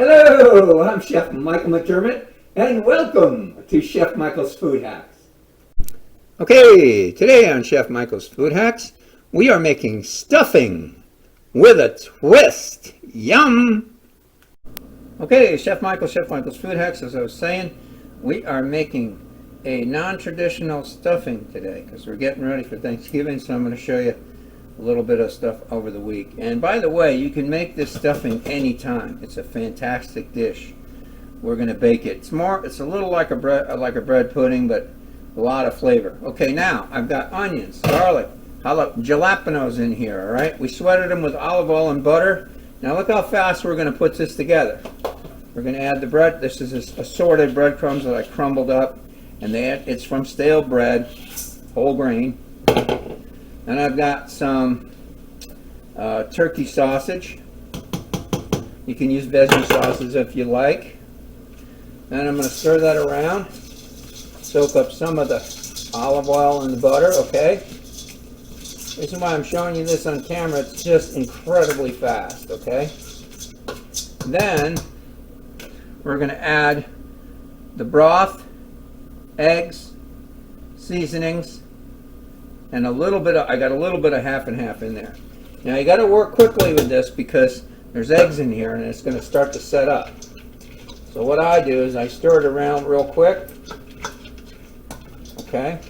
Hello, I'm Chef Michael McDermott, and welcome to Chef Michael's Food Hacks. Okay, today on Chef Michael's Food Hacks, we are making stuffing with a twist. Yum! Okay, Chef Michael's Food Hacks, as I was saying, we are making a non-traditional stuffing today because we're getting ready for Thanksgiving, so I'm going to show you a little bit of stuff over the week. And by the way, you can make this stuffing anytime. It's a fantastic dish. We're going to bake it. It's a little like a bread pudding, but a lot of flavor. Okay, now I've got onions, garlic, jalapenos in here. All right, we sweated them with olive oil and butter. Now look how fast we're going to put this together. We're going to add the bread. This is assorted breadcrumbs that I crumbled up, and it's from stale bread, whole grain. And I've got some turkey sausage. You can use veggie sauces if you like. Then I'm going to stir that around. Soak up some of the olive oil and the butter, okay? The reason why I'm showing you this on camera, it's just incredibly fast, okay? Then we're going to add the broth, eggs, seasonings, and I got a little bit of half and half in there. Now you got to work quickly with this because there's eggs in here and it's going to start to set up. So what I do is I stir it around real quick. Okay.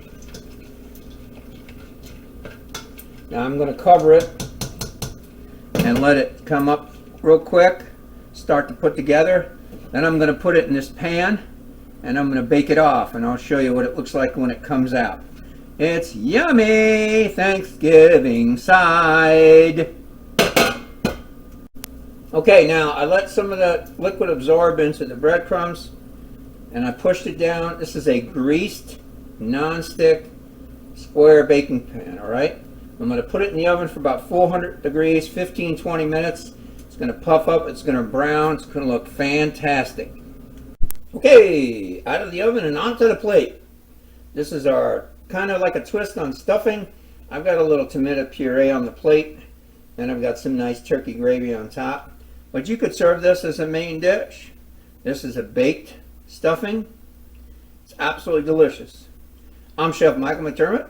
Now I'm going to cover it and let it come up real quick, start to put together. Then I'm going to put it in this pan and I'm going to bake it off, and I'll show you what it looks like when it comes out. It's yummy Thanksgiving side. Okay, now I let some of the liquid absorb into the breadcrumbs and I pushed it down. This is a greased, non-stick, square baking pan, all right? I'm going to put it in the oven for about 400 degrees, 15-20 minutes. It's going to puff up, it's going to brown, it's going to look fantastic. Okay, out of the oven and onto the plate. This is our kind of like a twist on stuffing. I've got a little tomato puree on the plate, and I've got some nice turkey gravy on top. But you could serve this as a main dish. This is a baked stuffing. It's absolutely delicious. I'm Chef Michael McDermott.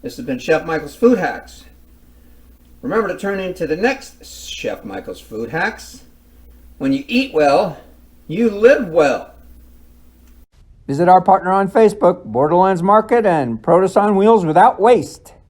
This has been Chef Michael's Food Hacks. Remember to turn into the next Chef Michael's Food Hacks. When you eat well, you live well. Visit our partner on Facebook, Borderlands Market and Produce on Wheels Without Waste.